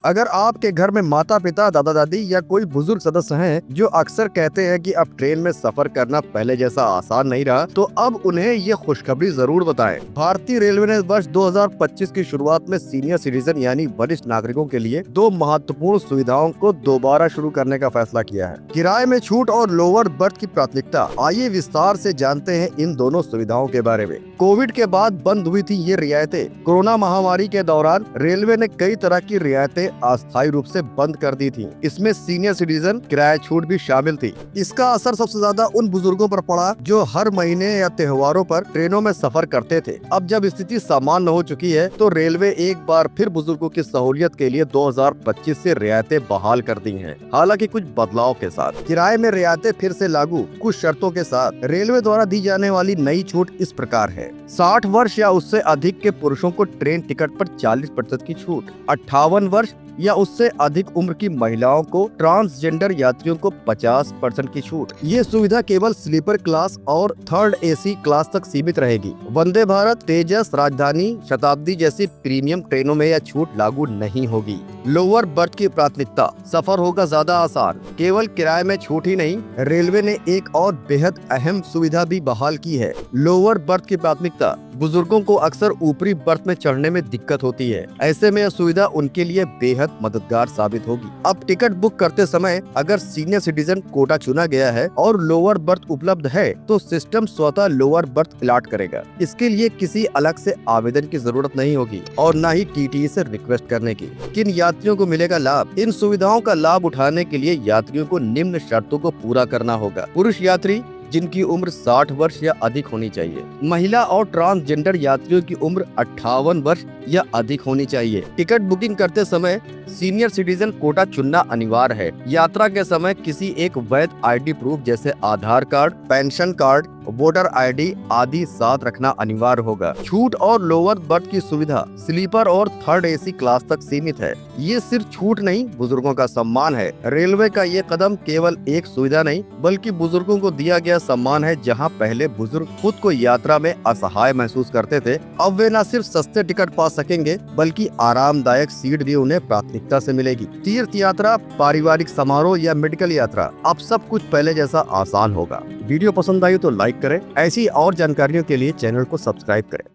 अगर आपके घर में माता पिता, दादा दादी या कोई बुजुर्ग सदस्य हैं जो अक्सर कहते हैं कि अब ट्रेन में सफर करना पहले जैसा आसान नहीं रहा, तो अब उन्हें ये खुशखबरी जरूर बताएं। भारतीय रेलवे ने वर्ष 2025 की शुरुआत में सीनियर सिटीजन यानी वरिष्ठ नागरिकों के लिए दो महत्वपूर्ण सुविधाओं को दोबारा शुरू करने का फैसला किया है। किराए में छूट और लोअर बर्थ की प्राथमिकता। आइए विस्तार से जानते हैं इन दोनों सुविधाओं के बारे में। कोविड के बाद बंद हुई थी ये रियायतें। कोरोना महामारी के दौरान रेलवे ने कई तरह की रियायतें अस्थायी रूप से बंद कर दी थी। इसमें सीनियर सिटीजन किराया छूट भी शामिल थी। इसका असर सबसे ज्यादा उन बुजुर्गों पर पड़ा जो हर महीने या त्योहारों पर ट्रेनों में सफर करते थे। अब जब स्थिति सामान्य हो चुकी है तो रेलवे एक बार फिर बुजुर्गों की सहूलियत के लिए 2025 से रियायतें बहाल कर दी हैं। हालांकि कुछ बदलाव के साथ। किराए में रियायतें फिर से लागू, कुछ शर्तों के साथ। रेलवे द्वारा दी जाने वाली नई छूट इस प्रकार है। 60 वर्ष या उससे अधिक के पुरुषों को ट्रेन टिकट पर 40% की छूट। 58 वर्ष या उससे अधिक उम्र की महिलाओं को, ट्रांसजेंडर यात्रियों को 50% की छूट। ये सुविधा केवल स्लीपर क्लास और थर्ड एसी क्लास तक सीमित रहेगी। वंदे भारत, तेजस, राजधानी, शताब्दी जैसी प्रीमियम ट्रेनों में यह छूट लागू नहीं होगी। लोअर बर्थ की प्राथमिकता। सफर होगा ज्यादा आसान। केवल किराए में छूट ही नहीं, रेलवे ने एक और बेहद अहम सुविधा भी बहाल की है। लोअर बर्थ की प्राथमिकता। बुजुर्गों को अक्सर ऊपरी बर्थ में चढ़ने में दिक्कत होती है। ऐसे में यह सुविधा उनके लिए बेहद मददगार साबित होगी। अब टिकट बुक करते समय अगर सीनियर सिटीजन कोटा चुना गया है और लोअर बर्थ उपलब्ध है तो सिस्टम स्वतः लोअर बर्थ अलॉट करेगा। इसके लिए किसी अलग से आवेदन की जरूरत नहीं होगी और न ही टीटीई से रिक्वेस्ट करने की। किन यात्रियों को मिलेगा लाभ? इन सुविधाओं का लाभ उठाने के लिए यात्रियों को निम्न शर्तों को पूरा करना होगा। पुरुष यात्री जिनकी उम्र 60 वर्ष या अधिक होनी चाहिए। महिला और ट्रांसजेंडर यात्रियों की उम्र 58 वर्ष या अधिक होनी चाहिए। टिकट बुकिंग करते समय सीनियर सिटीजन कोटा चुनना अनिवार्य है। यात्रा के समय किसी एक वैध आईडी प्रूफ जैसे Aadhaar card, pension card, voter ID आदि साथ रखना अनिवार्य होगा। छूट और लोअर बर्थ की सुविधा स्लीपर और थर्ड एसी क्लास तक सीमित है। ये सिर्फ छूट नहीं, बुजुर्गों का सम्मान है। रेलवे का ये कदम केवल एक सुविधा नहीं बल्कि बुजुर्गों को दिया गया सम्मान है। जहां पहले बुजुर्ग खुद को यात्रा में असहाय महसूस करते थे, अब वे न सिर्फ सस्ते टिकट पा सकेंगे बल्कि आरामदायक सीट भी उन्हें प्राथमिकता से मिलेगी। तीर्थ यात्रा, पारिवारिक समारोह या मेडिकल यात्रा, अब सब कुछ पहले जैसा आसान होगा। वीडियो पसंद आई तो लाइक करें। ऐसी और जानकारियों के लिए चैनल को सब्सक्राइब करें।